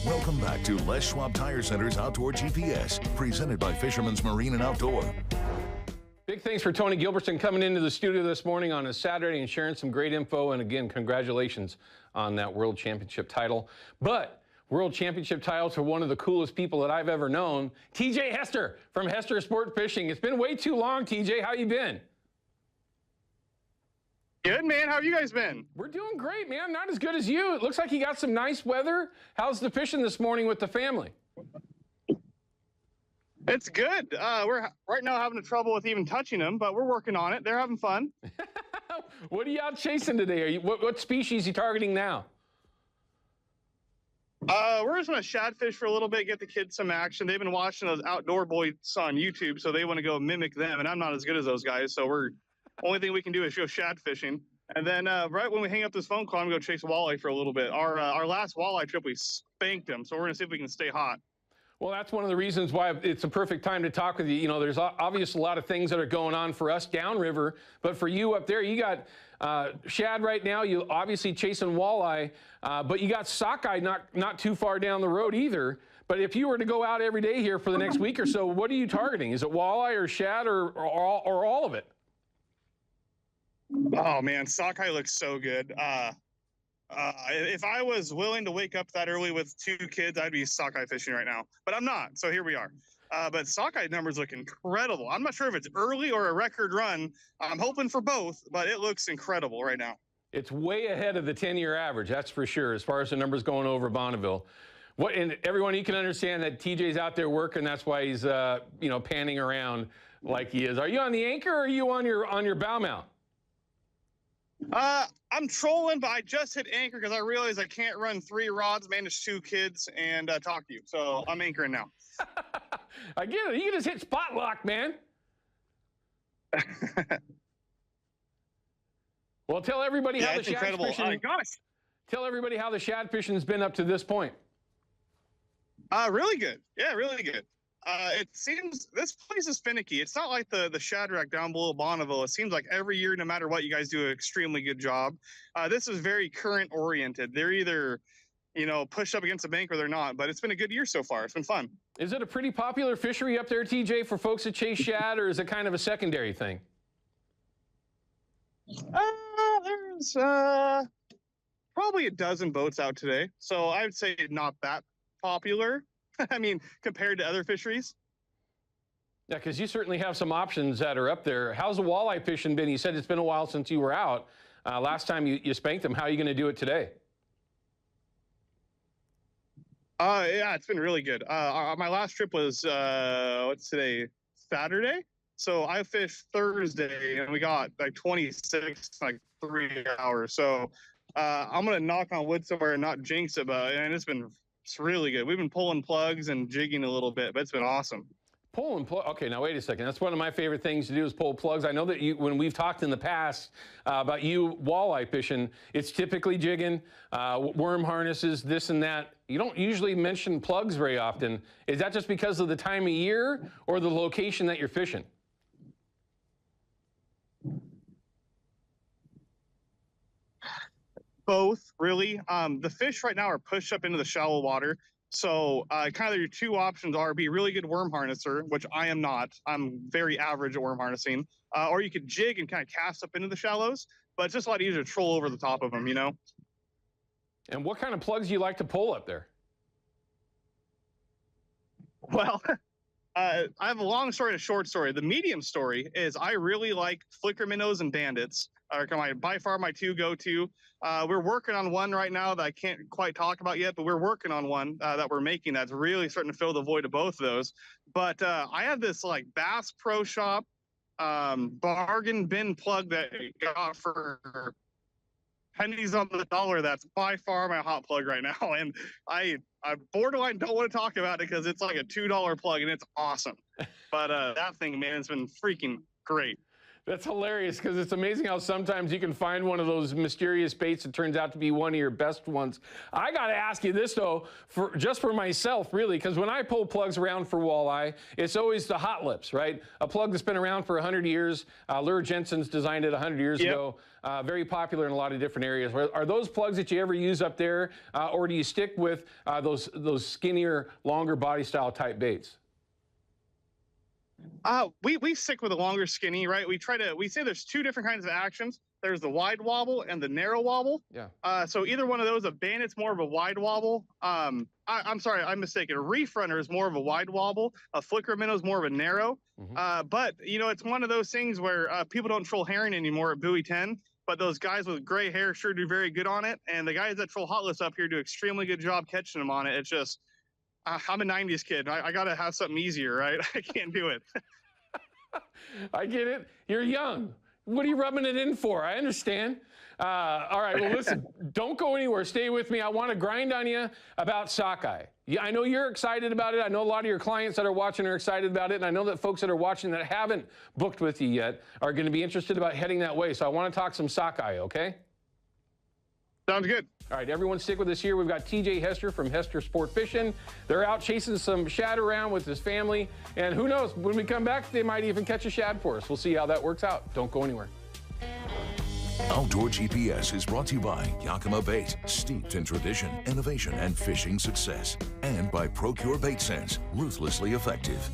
Welcome back to Les Schwab Tire Center's Outdoor GPS, presented by Fisherman's Marine and Outdoor. Big thanks for Tony Gilbertson coming into the studio this morning on a Saturday and sharing some great info. And again, congratulations on that World Championship title. But World Championship title to one of the coolest people that I've ever known, TJ Hester from Hester Sport Fishing. It's been way too long, TJ. How you been? Good, man. How have you guys been? We're doing great, man. Not as good as you. It looks like you got some nice weather. How's the fishing this morning with the family? It's good. We're right now having trouble with even touching them, but we're working on it. They're having fun. What are you out chasing today? What species are you targeting now? We're just going to shad fish for a little bit, get the kids some action. They've been watching those outdoor boys on YouTube, so they want to go mimic them, and I'm not as good as those guys, so only thing we can do is go shad fishing. And then right when we hang up this phone call, I'm going to go chase walleye for a little bit. Our last walleye trip, we spanked them, so we're going to see if we can stay hot. Well, that's one of the reasons why it's a perfect time to talk with you. You know, there's obviously a lot of things that are going on for us downriver, but for you up there, you got shad right now. You obviously chasing walleye, but you got sockeye not too far down the road either. But if you were to go out every day here for the next week or so, what are you targeting? Is it walleye or shad or all of it? Oh, man, sockeye looks so good. If I was willing to wake up that early with 2 kids, I'd be sockeye fishing right now. But I'm not, so here we are. But sockeye numbers look incredible. I'm not sure if it's early or a record run. I'm hoping for both, but it looks incredible right now. It's way ahead of the 10-year average, that's for sure, as far as the numbers going over Bonneville. And everyone, you can understand that TJ's out there working. That's why he's, panning around like he is. Are you on the anchor or are you on your bow mount? I'm trolling, but I just hit anchor because I realized I can't run 3 rods, manage 2 kids, and talk to you. So I'm anchoring now. I get it. You can just hit spot lock, man. Well, tell everybody how the shad fishing. Tell everybody how the shad fishing's been up to this point. Really good. Yeah, really good. It seems this place is finicky. It's not like the shad rack down below Bonneville. It seems like every year, no matter what, you guys do an extremely good job. This is very current oriented. They're either, pushed up against the bank or they're not. But it's been a good year so far. It's been fun. Is it a pretty popular fishery up there, TJ, for folks that chase shad, or is it kind of a secondary thing? There's probably a dozen boats out today. So I would say not that popular. I mean, compared to other fisheries. Yeah, because you certainly have some options that are up there. How's the walleye fishing been? You said it's been a while since you were out. Last time you spanked them. How are you going to do it today? Yeah, it's been really good. My last trip was, what's today? Saturday. So I fished Thursday, and we got like 26, like 3 hours. So I'm going to knock on wood somewhere and not jinx it, and it's really good. We've been pulling plugs and jigging a little bit, but it's been awesome. Pulling plug. Okay, now wait a second. That's one of my favorite things to do is pull plugs. I know that when we've talked in the past about you walleye fishing, it's typically jigging, worm harnesses, this and that. You don't usually mention plugs very often. Is that just because of the time of year or the location that you're fishing? Both, really. The fish right now are pushed up into the shallow water. So kind of your 2 options are be a really good worm harnesser, which I am not. I'm very average at worm harnessing. Or you could jig and kind of cast up into the shallows, but it's just a lot easier to troll over the top of them, And what kind of plugs do you like to pull up there? Well, I have a long story and a short story. The medium story is I really like flicker minnows and bandits. Are by far my 2 go-to. We're working on one right now that I can't quite talk about yet, but we're working on one that we're making that's really starting to fill the void of both of those. But I have this like Bass Pro Shop bargain bin plug that I got for pennies on the dollar. That's by far my hot plug right now, and I borderline don't want to talk about it because it's like a $2 plug and it's awesome. But that thing, man, it's been freaking great. That's hilarious because it's amazing how sometimes you can find one of those mysterious baits that turns out to be one of your best ones. I got to ask you this, though, just for myself, really, because when I pull plugs around for walleye, it's always the hot lips, right? A plug that's been around for 100 years. Lure Jensen's designed it 100 years ago. Very popular in a lot of different areas. Are those plugs that you ever use up there, or do you stick with those skinnier, longer body style type baits? We stick with the longer skinny, right? We say there's two different kinds of actions. There's the wide wobble and the narrow wobble. Yeah. So either one of those, a bandit's more of a wide wobble. I'm sorry, I'm mistaken. A reef runner is more of a wide wobble. A flicker minnow is more of a narrow. But it's one of those things where people don't troll herring anymore at buoy 10. But those guys with gray hair sure do very good on it. And the guys that troll hotless up here do extremely good job catching them on it. It's just, I'm a 90s kid. I got to have something easier, right? I can't do it. I get it. You're young. What are you rubbing it in for? I understand. All right. Well, listen, don't go anywhere. Stay with me. I want to grind on you about sockeye. Yeah, I know you're excited about it. I know a lot of your clients that are watching are excited about it. And I know that folks that are watching that haven't booked with you yet are going to be interested about heading that way. So I want to talk some sockeye, okay? Sounds good. All right, everyone stick with us here. We've got TJ Hester from Hester Sport Fishing. They're out chasing some shad around with his family. And who knows, when we come back, they might even catch a shad for us. We'll see how that works out. Don't go anywhere. Outdoor GPS is brought to you by Yakima Bait, steeped in tradition, innovation, and fishing success. And by Procure Bait Sense, ruthlessly effective.